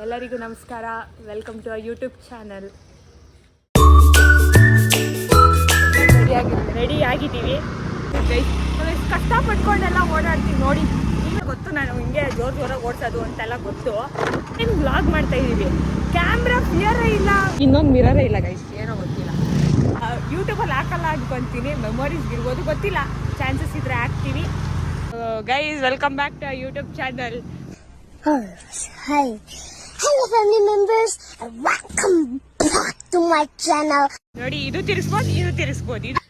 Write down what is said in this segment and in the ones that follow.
ಎಲ್ಲರಿಗೂ ನಮಸ್ಕಾರ. Welcome to YouTube channel. Ready ಆಗಿದ್ದೀವಿ. ಕಷ್ಟಪಟ್ಕೊಂಡೆಲ್ಲ ಓಡಾಡ್ತೀವಿ ನೋಡಿ. ಈಗ ಗೊತ್ತು ನಾನು ಹಿಂಗೆ ಜೋರಾಗಿ ಓಡಿಸೋದು ಅಂತೆಲ್ಲ ಗೊತ್ತು. ಇನ್ನು ವ್ಲಾಗ್ ಮಾಡ್ತಾ ಇದ್ದೀವಿ. ಕ್ಯಾಮ್ರಾ ಕ್ಲಿಯರೇ ಇಲ್ಲ, ಇನ್ನೊಂದು ಮಿರರೇ ಇಲ್ಲ ಗೈಸ್. ಏನೋ ಗೊತ್ತಿಲ್ಲ, ಯೂಟ್ಯೂಬಲ್ಲಿ ಹಾಕಲ್ಲ ಅನ್ಕೊಂತೀನಿ. ಮೆಮೊರೀಸ್ ಇರ್ಬೋದು, ಗೊತ್ತಿಲ್ಲ. ಚಾನ್ಸಸ್ ಇದ್ರೆ ಹಾಕ್ತೀವಿ. Guys, welcome back to YouTube channel. Hi. Hello family members, welcome back to my channel. ನೋಡಿ, ಇದು ತಿರ್ಸ್ಬೋದು, ಇದು ತಿರ್ಸ್ಬೋದು, ಇದು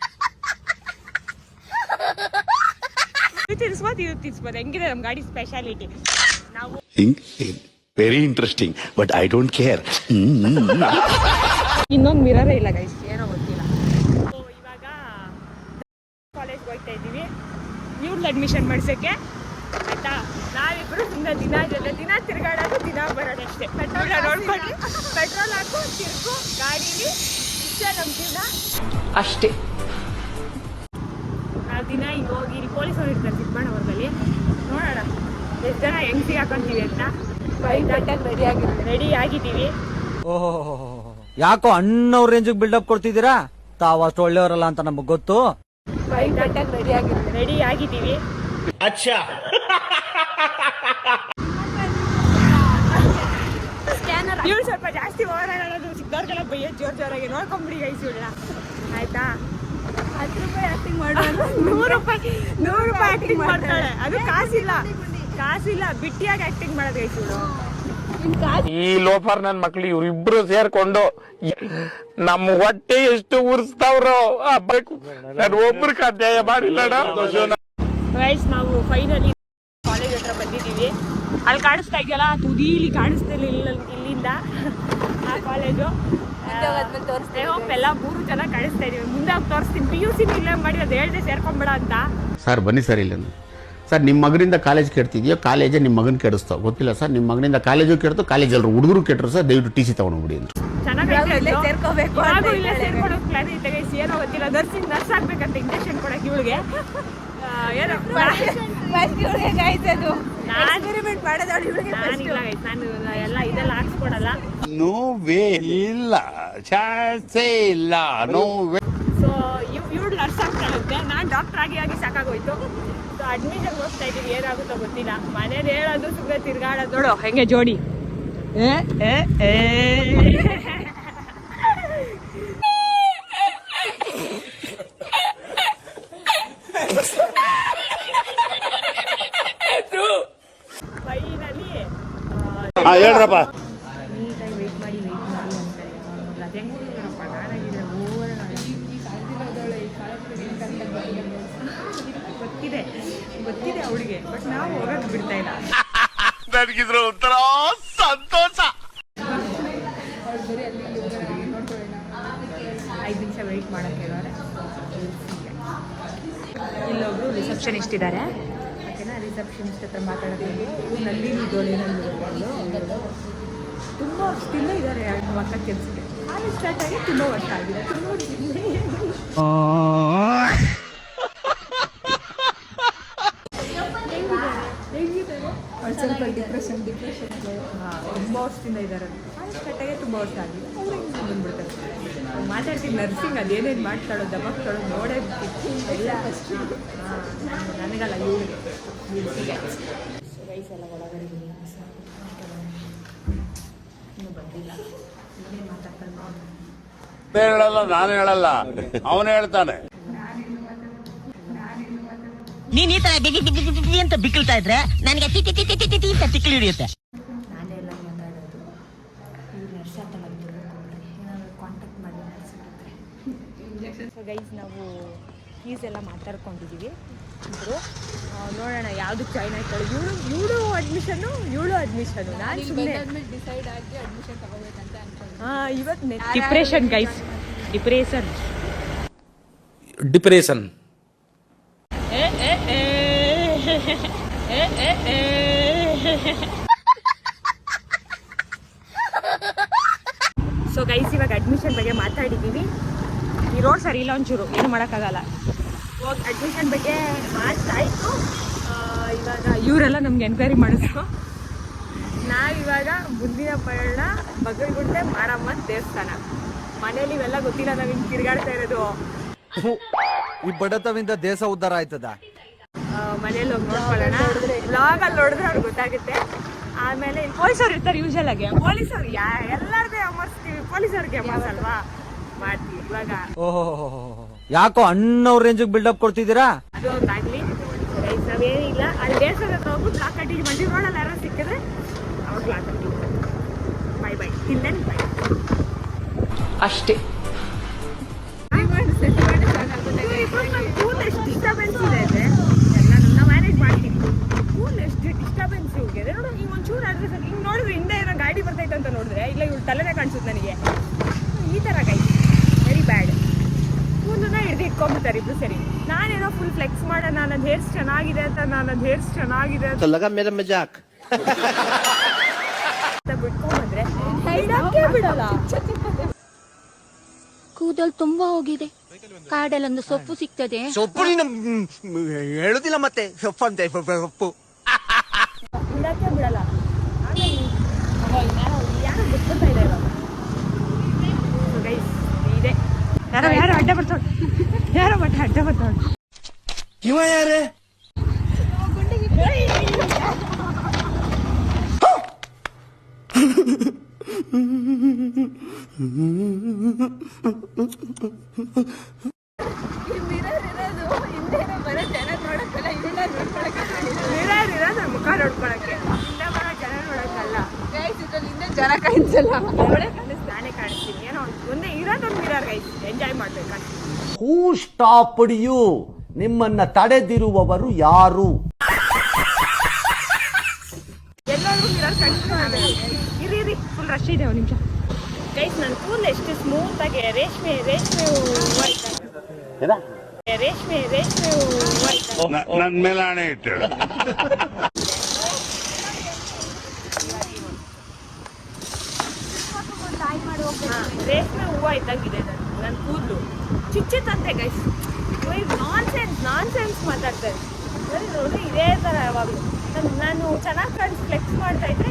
ತಿರ್ಸ್ಬೋದು, ಇದು ತಿರ್ಸ್ಬೋದು. ಹೆಂಗಿದೆ ನಮ್ಮ ಗಾಡಿ ಸ್ಪೆಷಾಲಿಟಿ. ನಾವು very interesting, but I don't care. ಇನ್ನೊಂದು ಮಿರರೇ ಇಲ್ಲ ಗೈಸ್, ಏನೋ ಗೊತ್ತಿಲ್ಲ. ಇವಾಗ ಕಾಲೇಜ್ಗೆ ಹೋಗ್ತಾ ಇದ್ದೀವಿ ಇವ್ರದ್ದು ಅಡ್ಮಿಷನ್ ಮಾಡ್ಸೋಕ್ಕೆ. ಆಯ್ತಾ, ನಾವಿಬ್ರು ಸುಮ್ಮನೆ ದಿನ ತಿರ್ಗಾಡೋದು, ದಿನ ಬರೋದಷ್ಟೇ. ಪೆಟ್ರೋಲ್ ನೋಡ್ಕೊಂಡು ಪೆಟ್ರೋಲ್ ಹಾಕು, ತಿರ್ಗು ಗಾಡೀಲಿ, ಇಷ್ಟೇ ನಮ್ಮ ಜೀವನ ಅಷ್ಟೇ. ನಾವು ದಿನ ಈಗ ಹೋಗಿ ಇಲ್ಲಿ ಪೊಲೀಸವ್ರು ಇರ್ತಾರೆ ಚಿಕ್ಕಬಳ್ಳಾಪುರದಲ್ಲಿ. ನೋಡೋಣ ಎಷ್ಟು ಜನ ಹೆಂಗ್ ಸಿಗಾಕೊಂತೀವಿ ಅಂತ. ರೆಡಿ ಆಗಿದ್ದೀವಿ. ಓಹೋ, ಯಾಕೋ ಅಣ್ಣವ್ರ ರೇಂಜಿಗೆ ಬಿಲ್ಡಪ್ ಕೊಡ್ತಿದ್ದೀರಾ? ತಾವು ಅಷ್ಟು ಒಳ್ಳೆಯವರಲ್ಲ ಅಂತ ನಮಗ್ ಗೊತ್ತು. ರೆಡಿ ಆಗಿದ್ದೀವಿ. ಅಚ್ಚಾ, ಇವಳು ಸ್ವಲ್ಪ ಜಾಸ್ತಿ ಓಡಾಡೋದು, ಚಿಕ್ಕದವ್ರಿಗೆಲ್ಲ ಬೈಯೋದು ಜೋರಾಗಿ. ನೋಡ್ಕೊಂಬಿಡಿ ಗೈಸ್ ಇವಳನ್ನ, ಆಯ್ತಾ? 10 ರೂಪಾಯಿ ಆಕ್ಟಿಂಗ್ ಮಾಡೋದು, 100 ರೂಪಾಯಿ ಆಕ್ಟಿಂಗ್ ಮಾಡ್ತಾಳೆ. ಅದು ಕಾಸಿಲ್ಲ, ಬಿಟ್ಟಿಯಾಗಿ ಆಕ್ಟಿಂಗ್ ಮಾಡೋದು ಗೈಸ್ ಇವಳು. ಈ ಲೋಫರ್ ನನ್ ಮಕ್ಳು ಇವ್ರಿಬ್ರು ಸೇರ್ಕೊಂಡು ನಮ್ಮ ಹೊಟ್ಟೆ ಎಷ್ಟು ಉರ್ಸ್ತಾವ್ರೋ. ನಾನು ಒಬ್ರು ಅಧ್ಯಾಯ ಮಾಡಿಲ್ಲ. ಗೈಸ್, ನಾವು ಫೈನಲಿ ಕಾಲೇಜ್ ಹತ್ರ ಬಂದಿದ್ದೀವಿ. ಅಲ್ಲಿ ಕಾಣಿಸ್ತಾ ಇದೆಯಲ್ಲ, ತುದೀಲಿ ಕಾಣಿಸ್ತಿಲ್ಲ ಇಲ್ಲಿಂದ ಆ ಕಾಲೇಜು. ಎಲ್ಲ 3 ಜನ ಕಾಣಿಸ್ತಾ ಇದೀವಿ. ಮುಂದೆ ಹೋಗಿ ತೋರಿಸ್ತೀನಿ. PUC ಇಲ್ಲೇ ಮಾಡಿ ಅದು ಹೇಳ್ದೆ ಸೇರ್ಕೊಂಬೇಡ ಅಂತ. ಸರ್ ಬನ್ನಿ ಸರ್ ಇಲ್ಲ ಸರ್. ನಿಮ್ಮ ಮಗನಿಂದ ಕಾಲೇಜ್ ಕೆಡ್ತಿದ್ಯೋ, ಕಾಲೇಜೇ ನಿಮ್ಮ ಮಗನ ಕೆಡಿಸ್ತಾವ, ಗೊತ್ತಿಲ್ಲ ಸರ್. ನಿಮ್ಮ ಮಗನಿಂದ ಕಾಲೇಜು ಕೆಡ್ತು, ಕಾಲೇಜಲ್ಲಿ ಹುಡುಗರು ಕೆಟ್ಟರು ಸರ್. ದಯವಿಟ್ಟು TC ತಗೊಂಡೋಗ್ಬಿಡಿ ಅಂತ. ಚೆನ್ನಾಗಿ ಸೇರ್ಕೋಬೇಕು, ಇಲ್ಲೇ ಸೇರ್ಕೊಳ್ಳೋ ಪ್ಲಾನ್ ಐತೆ ಗೈಸ್. ಏನೋ ಗೊತ್ತಿಲ್ಲ. ನರ್ಸ್ ಆಗ್ಬೇಕಂತ ಇಂಜೆಕ್ಷನ್ ಕೊಡಕ್ಕೆ ಇವಳಿಗೆ. ಏನೋ ನಾನು ಎಲ್ಲ ಇದೆಲ್ಲ ಹಾಕ್ಸ್ಕೊಡಲ್ಲ. ನೋ ವೇ, ಇಲ್ಲ ಚಾನ್ಸೇ ಇಲ್ಲ, ನೋ ವೇ. ಸೊ ಇವಳು ನರ್ಸ್ ಆಗ್ತಾಳಂತೆ, ನಾನು ಡಾಕ್ಟರ್ ಆಗಿ ಸಾಕಾಗೋಯ್ತು. ಸೊ ಅಡ್ಮಿಷನ್ ಹೋಗ್ತಾ ಇದ್ದೀವಿ. ಏನಾಗುತ್ತೋ ಗೊತ್ತಿಲ್ಲ. ಮನೇಲಿ ಹೇಳೋದು, ಸುಮ್ಮನೆ ತಿರ್ಗಾಡೋದು. ನೋಡು ಹೆಂಗೆ ಜೋಡಿ. ಫೈನಲಿ ಹೇಳ್ರಪ್ಪ. ನೀಟಾಗಿ ವೆಯ್ಟ್ ಮಾಡಿ ಅಂತಾರೆ. ಅದೇ ಹೆಂಗಿಲ್ಲಪ್ಪ, ನಾನಾಗಿದ್ರೆ ಗೊತ್ತಿದೆ ಅವಳಿಗೆ, ಬಟ್ ನಾವು ಹೋಗೋದು ಬಿಡ್ತಾ ಇಲ್ಲ. ನನಗಿದ್ರ ಒಂಥರ ಸಂತೋಷ. 5 ನಿಮಿಷ ವೆಯ್ಟ್ ಮಾಡೋಕ್ಕೆ ಹೇಳೋರೆ. ಇಲ್ಲೊಬ್ರು ರಿಸೆಪ್ಷನಿಸ್ಟ್ ಇದ್ದಾರೆ. ಓಕೆನಾ, ರಿಸೆಪ್ಷನಿಸ್ಟ್ ಹತ್ರ ಮಾತಾಡೋದು. ನಲ್ಲಿ ದೋಳಿನಲ್ಲಿ ತುಂಬ ವರ್ಷದಿಂದ ಇದ್ದಾರೆ ಮಕ್ಕ ಕೆಲಸಕ್ಕೆ. ಕಾಲೇಜ್ ಸ್ಟಾರ್ಟ್ ಆಗಿ ತುಂಬ ವರ್ಷ ಆಗಿದೆ. ಸ್ವಲ್ಪ ಡಿಪ್ರೆಷನ್ ತುಂಬ ವರ್ಷದಿಂದ ಇದ್ದಾರೆ. ಕಾಲೇಜ್ ಸ್ಟಾರ್ಟ್ ಆಗಿ ತುಂಬ ವರ್ಷ ಆಗಿದೆ. ಬಂದ್ಬಿಡ್ತಾರೆ. ಮಾತಾಡ್ತೀನಿ. ನರ್ಸಿಂಗ್ ಅದೇನೇನು ಮಾಡ್ತಾಳೋ, ದಬಾಕ್ತಾಳೋ ನೋಡೇ ಎಲ್ಲ ನನಗಲ್ಲ, ಇವಳಿಗೆ. ರೈಸ್ ಎಲ್ಲ ಒಳಗಡೆ ಇನ್ನೂ ಬಂದಿಲ್ಲ. ಏನೇನು ಮಾತಾಡ್ತಾಳೆ ನೋಡಿ. ಹೇಳಲ್ಲ, ನಾನು ಹೇಳಲ್ಲ, ಅವನು ಹೇಳ್ತಾನೆ. ನೀನ್ ಈ ತರ ಬಿಗಿ ಅಂತ ಬಿಕ್ಕಳ್ತಾ ಇದ್ರೆ ನನಗೆ ಟಿ ಅಂತ ತಿಕ್ಕಲಿ ಹಿಡಿಯುತ್ತೆ. ನಾನೇ ಎಲ್ಲ ಮಾತಾಡೋದು. ಇವ್ರು ನರ್ಸ್ ಅಂತ ಏನಾದ್ರು ಕಾಂಟ್ಯಾಕ್ಟ್ ಮಾಡಿ ನರ್ಸ್. ಸೊ ಗೈಸ್, ನಾವು ಫೀಸ್ ಎಲ್ಲ ಮಾತಾಡ್ಕೊಂಡಿದ್ದೀವಿ ಇಬ್ಬರು. ನೋಡೋಣ ಯಾವುದಕ್ಕೆ ಜಾಯ್ನ್ ಆಯ್ತಾಳೆ. ಇವಳು ಅಡ್ಮಿಷನು ನಾನು ಸುಮ್ಮನೆ ಡಿಸೈಡ್ ಆಗಿ ಅಡ್ಮಿಷನ್ ತಗೋಬೇಕಂತ ಅನ್ಕೊಂಡು. ಇವತ್ತು depression guys, depression. So guys, ಇವಾಗ ಅಡ್ಮಿಷನ್ ಬಗ್ಗೆ ಮಾತಾಡಿದ್ದೀವಿ. ಈ ರೋಡ್ ಸರಿ ಇಲ್ಲ, ಒಂಚೂರು ಏನು ಮಾಡೋಕ್ಕಾಗಲ್ಲ. ಅಡ್ಮಿಷನ್ ಬಗ್ಗೆ ಮಾತಾಯಿತು. ಇವಾಗ ಇವರೆಲ್ಲ ನಮ್ಗೆ ಎನ್ಕ್ವೈರಿ ಮಾಡಿದ್ರು. ನಾವು ಇವಾಗ ಮುಂದಿನ ಪಯಣ ಬಗಲ್ಗುಂಟೆ ಮಾರಮ್ಮನ ದೇವಸ್ಥಾನ. ಮನೇಲಿ ಇವೆಲ್ಲ ಗೊತ್ತಿಲ್ಲ, ನಾವ್ ಹಿಂಗ್ ತಿರ್ಗಾಡ್ತಾ ಇರೋದು. ಈ ಬಡತವಿಂದ ದೇಶ ಉದ್ಧಾರ ಆಯ್ತದ? ಮನೇಲಿ ಹೋಗಿ ನೋಡ್ಕೊಳ್ಳೋಣ, ಬ್ಲಾಗಲ್ಲಿ ನೋಡಿದ್ರೆ ಅವ್ರಿಗೆ ಗೊತ್ತಾಗುತ್ತೆ. ಆಮೇಲೆ ಪೊಲೀಸವ್ರು ಇರ್ತಾರೆ ಯೂಶಲ್ ಆಗಿ. ಪೊಲೀಸವ್ರು ಎಲ್ಲಾರ್ದೇ ಅಮರ್ಸ್ತೀವಿ, ಪೊಲೀಸವ್ರಿಗೆ ಅಮರ್ಸ್ ಅಲ್ವಾ, ಮಾಡ್ತೀವಿ ಇವಾಗ. ಓಹೋ, ಯಾಕೋ ಅಣ್ಣವ್ರ ರೇಂಜಿಗೆ ಬಿಲ್ಡಪ್ ಕೊಡ್ತಿದ್ದೀರಾ? ಅದು ಒಂದಾಗ್ಲಿ, ನಾವೇನಿಲ್ಲ ಅಲ್ಲಿ ದೇವಸ್ಥಾನ ಹತ್ರ ಹೋಗಿ ಬ್ಲಾಕ್ ಕಟ್ಟಿಗೆ ಮಂದಿ ರೋಡಲ್ಲಿ ಯಾರು ಸಿಕ್ಕಿದ್ರೆ ಅವ್ರು ಬ್ಲಾಕ್ ಕಟ್ಟಿಗೆ. ಬೈ ಬೈ, ತಿಂದೇನು ಬೈ ಅಷ್ಟೇ. ಕೂಲ್ ಎಷ್ಟು ಡಿಸ್ಟರ್ಬೆನ್ಸ್ ಇದೆ ಅಂದರೆ ಎಲ್ಲ ಮ್ಯಾನೇಜ್ ಮಾಡ್ತೀನಿ. ಕೂಲ್ ಎಷ್ಟು ಡಿಸ್ಟರ್ಬೆನ್ಸ್ ಹೋಗಿದೆ ನೋಡು. ಈಗ ಒಂಚೂರು ಆದ್ರೆ ಸರ್ ಹಿಂಗೆ ನೋಡಿದ್ರೆ ಹಿಂದೆ ಏನೋ ಗಾಡಿ ಬರ್ತೈತೆ ಅಂತ ನೋಡಿದ್ರೆ ಇಲ್ಲ ಇವ್ರು ತಲೆನೇ ಕಾಣಿಸುತ್ತೆ ನನಗೆ. ಈ ಥರ ಕೈ ವೆರಿ ಬ್ಯಾಡ್. ಕೂಲನ್ನ ಹಿಡ್ದು ಇಟ್ಕೊಂಡ್ಬಿಡ್ತಾರೆ ಇಬ್ರು ಸರಿ. ನಾನೇನೋ ಫುಲ್ ಫ್ಲೆಕ್ಸ್ ಮಾಡೋಣ, ನನ್ನ ಹೇರ್ಸ್ ಚೆನ್ನಾಗಿದೆ ಅಂತ, ನನ್ನ ಹೇರ್ಸ್ ಚೆನ್ನಾಗಿದೆ ಅಂತ ಬಿಟ್ಕೊಂಡ್ಬಂದ್ರೆ ಬಿಡಲ್ಲ. ಕೂದಲು ತುಂಬಾ ಹೋಗಿದೆ. ಕಾಡಲ್ಲೊಂದು ಸೊಪ್ಪು ಸಿಗ್ತದೆ. ಸೊಪ್ಪು ನೀನು ಹೇಳುದಿಲ್ಲ ಮತ್ತೆ ಸೊಪ್ಪು ಅಂತ ಸೊಪ್ಪು ಬಿಡಕ್ಕೆ ಬಿಡಲ್ಲ. ಯಾರು ಗೊತ್ತಾ ಇದೆ ಇವಾಗ ಇದೆ. ಯಾರೋ ಅಡ್ಡ ಬರ್ತಾವ, ಯಾರೋ ಬಟ್ಟೆ ಅಡ್ಡ ಬರ್ತಾವ. ಇವ ಯಾರೇ? ಮುಖ ನೋಡ್ಕೊಳಕ್ಕೆ, ಹಿಂದೆ ಬರೋ ಜನ ನೋಡಕ್ಕಲ್ಲ. ಜನ ಕಾಣಿಸಲ್ಲ, ನಾನೇ ಕಾಣಿಸ್ತೀನಿ. ಏನೋ ಒಂದೇ ಇರೋದೊಂದು ಮಿರರ್ ಗೈಸ್, ಎಂಜಾಯ್ ಮಾಡ್ಬೇಕಂತ. ಹೂ ಸ್ಟಾಪ್ಡ್ ಯು? ನಿಮ್ಮನ್ನ ತಡೆದಿರುವವರು ಯಾರು? ಎಲ್ಲರಿಗೂ ಮಿರರ್ ಕಾಣಿಸ್ತಾರೆ. ಇರಿ ಫುಲ್ ರಶ್ ಇದೆ. ಒಂದು ನಿಮಿಷ ಗೈಸ್, ನನ್ನ ಕೂದಲು ಎಷ್ಟು ಸ್ಮೂತ್ ಆಗಿ ರೇಷ್ಮೆ ನನ್ ಮೇಲೆ ಹಣೆ ಇಟ್ಟು ರೇಷ್ಮೆ ಹೂವು ಇದ್ದಂಗಿದೆ ನನ್ನ ಕೂದಲು. ಚಿಚ್ಚಿತ್ತಂತೆ ಗೈಸ್. ನಾನ್ ಸೆನ್ಸ್ ಮಾತಾಡ್ತಾರೆ ನೋಡ್ರಿ. ಇದೇ ಥರ ಯಾವಾಗಲೂ ನಾನು ಚೆನ್ನಾಗಿ ಫ್ರೆಂಡ್ಸ್ ಫ್ಲೆಕ್ಸ್ ಮಾಡ್ತಾ ಇದ್ರೆ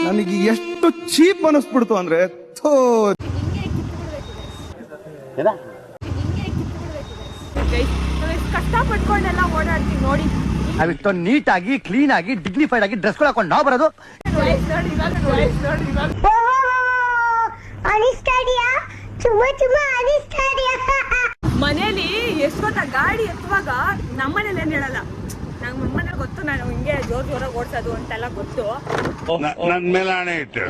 ನನಗೆ ಎಷ್ಟು ಚೀಪ್ ಅನಿಸ್ಬಿಡ್ತು ಅಂದ್ರೆ ಕಷ್ಟಪಟ್ಕೊಂಡೆಲ್ಲ ಓಡಾಡ್ತೀವಿ ನೋಡಿ. ಅವಿಷ್ಟೊಂದು ನೀಟಾಗಿ ಕ್ಲೀನ್ ಆಗಿ ಡಿಗ್ನಿಫೈಡ್ ಆಗಿ ಡ್ರೆಸ್ ಹಾಕೊಂಡು ನಾವು ಬರೋದು. ಮನೇಲಿ ಎಷ್ಟೊತ್ತ ಗಾಡಿ ಎತ್ತುವಾಗ ನಮ್ಮನೇಲಿ ಏನ್ ಹೇಳಲ್ಲ. ನಂಗೆ ನಮ್ಮನೇಲಿ ಗೊತ್ತು ನಾನು ಹಿಂಗೆ ಜೋರಾಗಿ ಓಡ್ಸೋದು ಅಂತೆಲ್ಲ ಗೊತ್ತು. ನನ್ ಮೇಲೆ ಹಣೆ ಇಟ್ಟು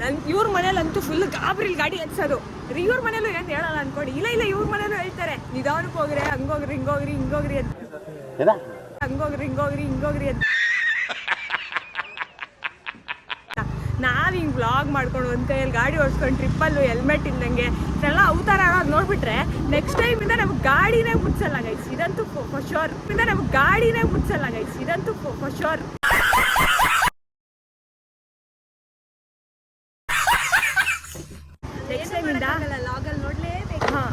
ನನ್ ಇವ್ರ ಮನೇಲಂತೂ ಫುಲ್ ಗಾಬರಿಲ್ ಗಾಡಿ ಎತ್ಸೋದು. ಇವ್ರ ಮನೇಲೂ ಏನ್ ಹೇಳಲ್ಲ ಅನ್ಕೊಡಿ. ಇಲ್ಲ ಇವ್ರ ಮನೇಲೂ ಹೇಳ್ತಾರೆ, ನಿಧಾನಕ್ಕೆ ಹೋಗ್ರೆ, ಹಂಗೋಗ್ರಿ ಹಿಂಗೋಗ್ರಿ ಅಂತ. ನಾವ್ ಹಿಂಗ್ ವ್ಲಾಗ್ ಮಾಡ್ಕೊಂಡು ಒಂದ್ ಕೈಯಲ್ಲಿ ಗಾಡಿ ಓಡಿಸ್ಕೊಂಡು ಟ್ರಿಪ್ಪಲ್ಲೂ ಹೆಲ್ಮೆಟ್ ಇಲ್ದಂಗೆ ಎಲ್ಲ ಅವತಾರ ನೋಡ್ಬಿಟ್ರೆ ನೆಕ್ಸ್ಟ್ ಟೈಮ್ ಇಂದ ನಮ್ಗೆ ಗಾಡಿನೇ ಮುಟ್ಸಲ್ಲ ಗೈಸ್, ಇದಂತೂ ಫಾರ್ ಶೋರ್.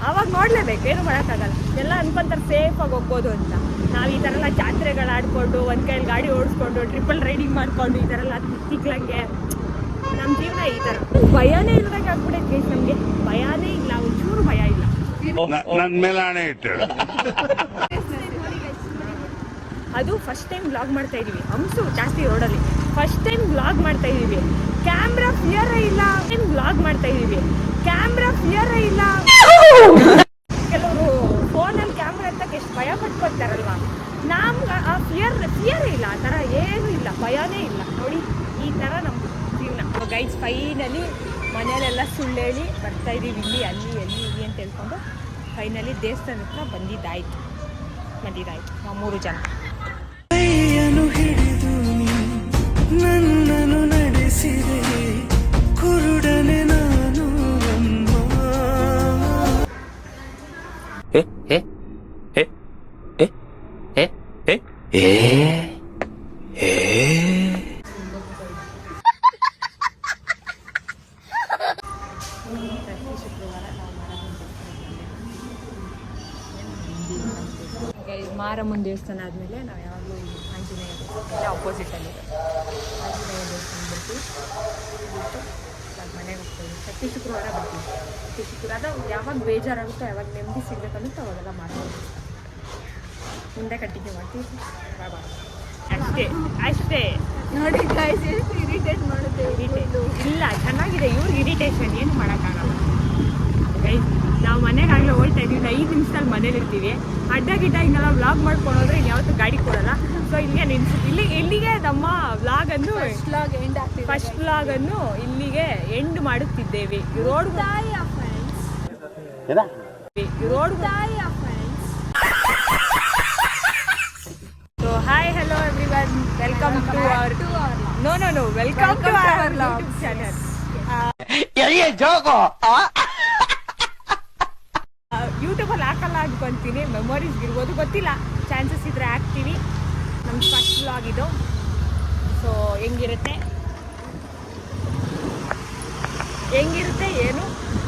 ಅವಾಗ ನೋಡ್ಲೇಬೇಕು, ಏನು ಮಾಡೋಕ್ಕಾಗಲ್ಲ. ಎಲ್ಲ ಅನ್ಕೊಂತಾರೆ ಸೇಫ್ ಆಗಿ ಹೋಗ್ಬೋದು ಅಂತ. ನಾವು ಈ ಥರ ಎಲ್ಲ ಜಾತ್ರೆಗಳು ಆಡ್ಕೊಂಡು ಒಂದ್ ಕೈಯಲ್ಲಿ ಗಾಡಿ ಓಡಿಸ್ಕೊಂಡು ಟ್ರಿಪಲ್ ರೈಡಿಂಗ್ ಮಾಡ್ಕೊಂಡು ಈ ಥರ ಎಲ್ಲ ತಿಕ್ಲಂಗೆ ನಮ್ಮ ಜೀವನ ಈ ಥರ ಭಯನೇ ಇಲ್ದಂಗೆ ಆಗ್ಬಿಡೈತೆ ಗೈಸ್. ನಮಗೆ ಭಯನೇ ಇಲ್ಲ, ಒಂಚೂರು ಭಯ ಇಲ್ಲ. ನನ್ ಮೇಲೆ ಹಣೆ ಇಟ್ಟು ಅದು ಫಸ್ಟ್ ಟೈಮ್ ಬ್ಲಾಗ್ ಮಾಡ್ತಾ ಇದೀವಿ. ಹಂಸು ಜಾಸ್ತಿ ರೋಡಲ್ಲಿ ಫಸ್ಟ್ ಟೈಮ್ ಬ್ಲಾಗ್ ಮಾಡ್ತಾ ಇದೀವಿ. ಕ್ಯಾಮ್ರಾ ಫಿಯರೇ ಇಲ್ಲ. ಕೆಲವರು ಫೋನಲ್ಲಿ ಕ್ಯಾಮ್ರಾ ಅಂತ ಎಷ್ಟು ಭಯ ಪಟ್ಕೊಳ್ತಾರಲ್ವಾ, ನಮ್ಗೆ ಆ ಫಿಯರೇ ಇಲ್ಲ. ಆ ಥರ ಏನೂ ಇಲ್ಲ, ಭಯನೇ ಇಲ್ಲ ನೋಡಿ. ಈ ಥರ ನಮ್ಮ ಜೀವನ ಗೈಸ್. ಫೈನಲಿ ಮನೆಯಲ್ಲೆಲ್ಲ ಸುಳ್ಳು ಹೇಳಿ ಬರ್ತಾ ಇದೀವಿ. ಇಲ್ಲಿ ಇಲ್ಲಿ ಅಂತ ಹೇಳ್ಕೊಂಡು ಫೈನಲಿ ದೇವಸ್ಥಾನ ಹತ್ರ ಬಂದಿದ್ದಾಯ್ತು ನಾವು 3 ಜನ. ಹಿಡಿದು ನನ್ನನ್ನು ನಡೆಸಿದೆ ಕುರುಡನೆ ನಾನು ಮಾರಮ್ಮನ ದೇವಸ್ಥಾನ ಆದಮೇಲೆ ನಾವು ನಾವು ಯಾವಾಗಲೂ ಆಂಜನೇಯ ದೇವಸ್ಥಾನ ಆಪೋಸಿಟಲ್ಲಿ ಆಂಜನೇಯ ದೇವಸ್ಥಾನ ಬರ್ತೀವಿ ಬಿಟ್ಟು ಅದು ಮನೆಗೆ ಹೋಗ್ತೀವಿ. ಪ್ರತಿ ಶುಕ್ರವಾರ ಬರ್ತೀವಿ. ಪ್ರತಿ ಶುಕ್ರವಾರ ಯಾವಾಗ ಬೇಜಾರಾಗುತ್ತೋ ಯಾವಾಗ ನೆಮ್ಮದಿ ಸಿಗಬೇಕನ್ನುತ್ತೋ ಅವಾಗೆಲ್ಲ ಮಾಡ್ಬೋದು. ಮುಂದೆ ಕಂಟಿನ್ಯೂ ಮಾಡ್ತೀವಿ. ಅಷ್ಟೇ ಅಷ್ಟೇ ನೋಡಿ ಗೈಸ್ ಎಷ್ಟು ಇರಿಟೇಟ್ ಮಾಡುತ್ತೆ ಇಲ್ಲ ಚೆನ್ನಾಗಿದೆ. ಇವ್ರಿಗೆ ಇರಿಟೇಷನ್ ಏನು ಮಾಡೋಕ್ಕಾಗಲ್ಲ. ಗೈಸ್ ನಾವು ಮನೆಗಾಗಲೇ ಹೋಗ್ತಾ ಇದ್ದೀವಿ. 5 ನಿಮಿಷದಲ್ಲಿ ಮನೇಲಿ ಇರ್ತೀವಿ. ಅಡ್ಡ ಗಿಡ್ಡ ಹಿಂಗೆಲ್ಲ ವ್ಲಾಗ್ ಮಾಡ್ಕೊಂಡು ಹೋದ್ರೆ ಇನ್ಯಾವತ್ತೂ ಗಾಡಿ ಕೊಡಲ್ಲ. ಸೊ ಇಲ್ಲಿಗೆ ನಮ್ಮ ವ್ಲಾಗನ್ನು ಫಸ್ಟ್ ವ್ಲಾಗನ್ನು ಇಲ್ಲಿಗೆ ಎಂಡ್ ಮಾಡುತ್ತಿದ್ದೇವೆ. Road so hi hello everyone, welcome to our welcome to our YouTube channel. ಯೂಟ್ಯೂಬಲ್ಲಿ ಹಾಕಲ್ಲ ಅನ್ಕೊಂತೀನಿ, ಮೆಮೊರೀಸ್ ಇರ್ಬೋದು, ಗೊತ್ತಿಲ್ಲ. ಚಾನ್ಸಸ್ ಇದ್ರೆ ಹಾಕ್ತೀವಿ. ನಮ್ಮ ಫಸ್ಟ್ ವ್ಲಾಗ್ ಇದು. ಸೊ ಹೆಂಗಿರುತ್ತೆ ಏನು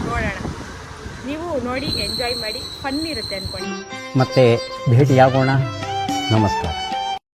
ನೋಡೋಣ. ನೀವು ನೋಡಿ ಎಂಜಾಯ್ ಮಾಡಿ, ಫನ್ ಇರುತ್ತೆ ಅಂದ್ಕೊಳ್ಳಿ. ಮತ್ತೆ ಭೇಟಿಯಾಗೋಣ. ನಮಸ್ಕಾರ.